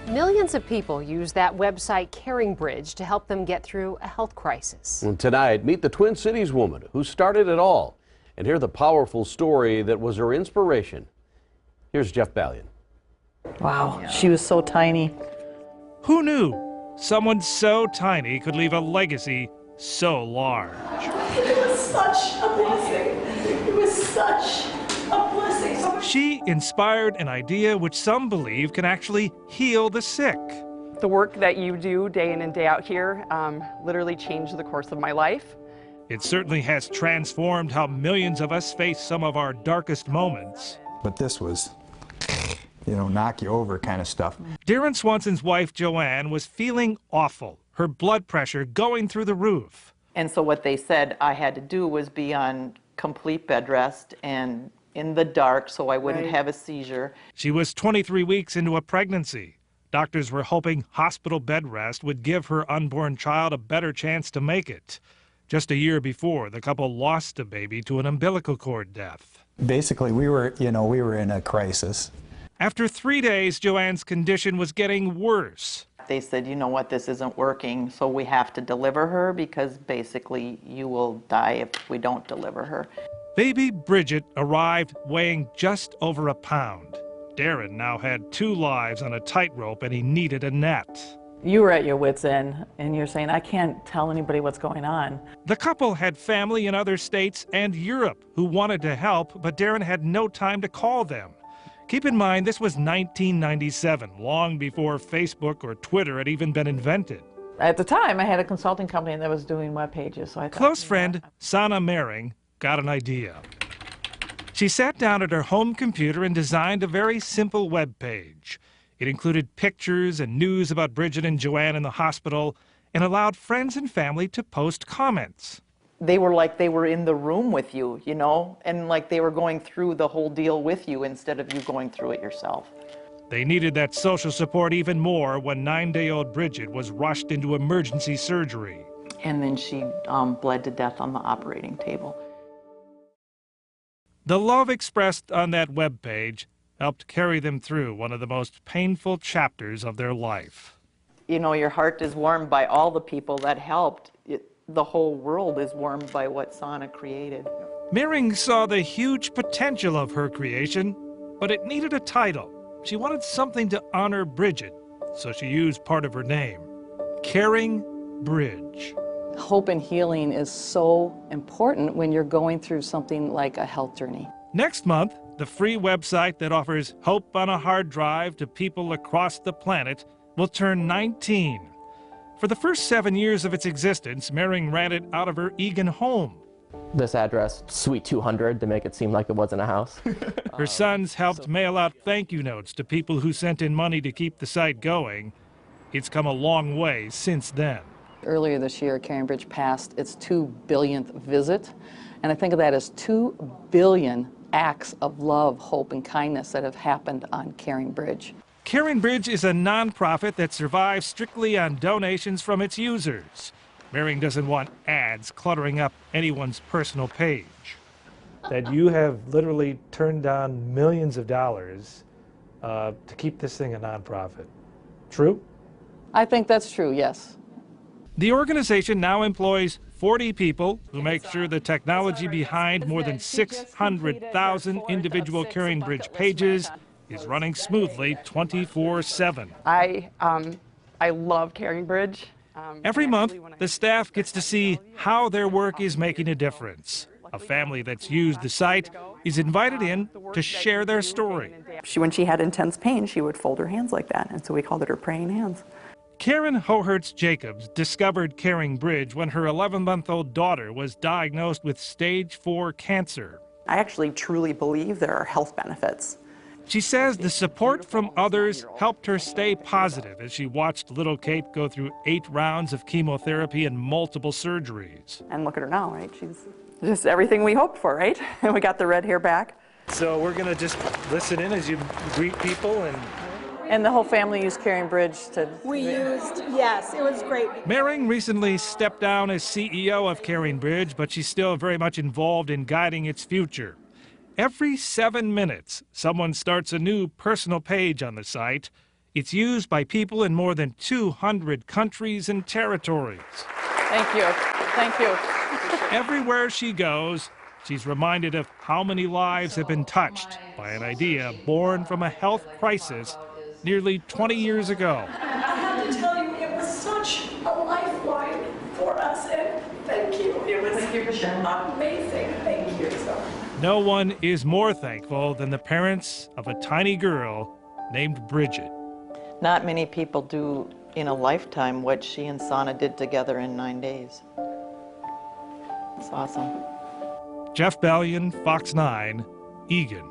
Millions of people use that website CaringBridge to help them get through a health crisis. And tonight, meet the Twin Cities woman who started it all and hear the powerful story that was her inspiration. Here's Jeff Ballion. Wow, she was so tiny. Who knew someone so tiny could leave a legacy so large? It was such a blessing. It was such a blessing. She inspired an idea which some believe can actually heal the sick. The work that you do day in and day out here literally changed the course of my life. It certainly has transformed how millions of us face some of our darkest moments. But this was, knock you over kind of stuff. Darren Swanson's wife, Joanne, was feeling awful, her blood pressure going through the roof. And so what they said I had to do was be on complete bed rest and in the dark so I wouldn't have a seizure. She was 23 weeks into a pregnancy. Doctors were hoping hospital bed rest would give her unborn child a better chance to make it. Just a year before, the couple lost a baby to an umbilical cord death. Basically, we were in a crisis. After 3 days, Joanne's condition was getting worse. They said, you know what, this isn't working, so we have to deliver her because basically you will die if we don't deliver her. Baby Bridget arrived weighing just over a pound. Darren now had 2 lives on a tightrope and he needed a net. You were at your wit's end and you're saying, I can't tell anybody what's going on. The couple had family in other states and Europe who wanted to help, but Darren had no time to call them. Keep in mind, this was 1997, long before Facebook or Twitter had even been invented. At the time, I had a consulting company that was doing web pages, so I thought, Close friend Sana Mering got an idea. She sat down at her home computer and designed a very simple web page. It included pictures and news about Bridget and Joanne in the hospital and allowed friends and family to post comments. They were like they were in the room with you, and like they were going through the whole deal with you instead of you going through it yourself. They needed that social support even more when 9-day-old Bridget was rushed into emergency surgery. And then she bled to death on the operating table. The love expressed on that webpage helped carry them through one of the most painful chapters of their life. Your heart is warmed by all the people that helped. The whole world is warmed by what Sana created. Mering saw the huge potential of her creation, but it needed a title. She wanted something to honor Bridget, so she used part of her name, CaringBridge. hope and healing is so important when you're going through something like a health journey. Next month, the free website that offers hope on a hard drive to people across the planet will turn 19. For the first 7 years of its existence, Mering ran it out of her Eagan home. This address, Suite 200, to make it seem like it wasn't a house. Her sons helped mail out thank you notes to people who sent in money to keep the site going. It's come a long way since then. Earlier this year, CaringBridge passed its 2 billionth visit, and I think of that as 2 billion acts of love, hope, and kindness that have happened on CaringBridge. CaringBridge is a nonprofit that survives strictly on donations from its users. Mering doesn't want ads cluttering up anyone's personal page. That you have literally turned down millions of dollars to keep this thing a nonprofit. True? I think that's true, yes. The organization now employs 40 people who make sure the technology behind more than 600,000 individual CaringBridge pages is running smoothly 24/7. I love CaringBridge. Every month, the staff gets to see how their work is making a difference. A family that's used the site is invited in to share their story. When she had intense pain, she would fold her hands like that, and so we called it her praying hands. Karen Hohertz-Jacobs discovered CaringBridge when her 11-month-old daughter was diagnosed with stage 4 cancer. I actually truly believe there are health benefits. She says the support from others helped her stay positive as she watched little Kate go through 8 rounds of chemotherapy and multiple surgeries. And look at her now, right? She's just everything we hoped for, right? And we got the red hair back. So we're going to just listen in as you greet people and... And the whole family used CaringBridge to... Yes, it was great. Mering recently stepped down as CEO of CaringBridge, but she's still very much involved in guiding its future. Every 7 minutes, someone starts a new personal page on the site. It's used by people in more than 200 countries and territories. Thank you. Thank you. Everywhere she goes, she's reminded of how many lives have been touched by an idea born from a health crisis nearly 20 years ago. I have to tell you, it was such a lifeline for us, and thank you. It was amazing. Thank you so much. No one is more thankful than the parents of a tiny girl named Bridget. Not many people do in a lifetime what she and Sana did together in 9 days. It's awesome. Jeff Bellion, Fox 9, Eagan.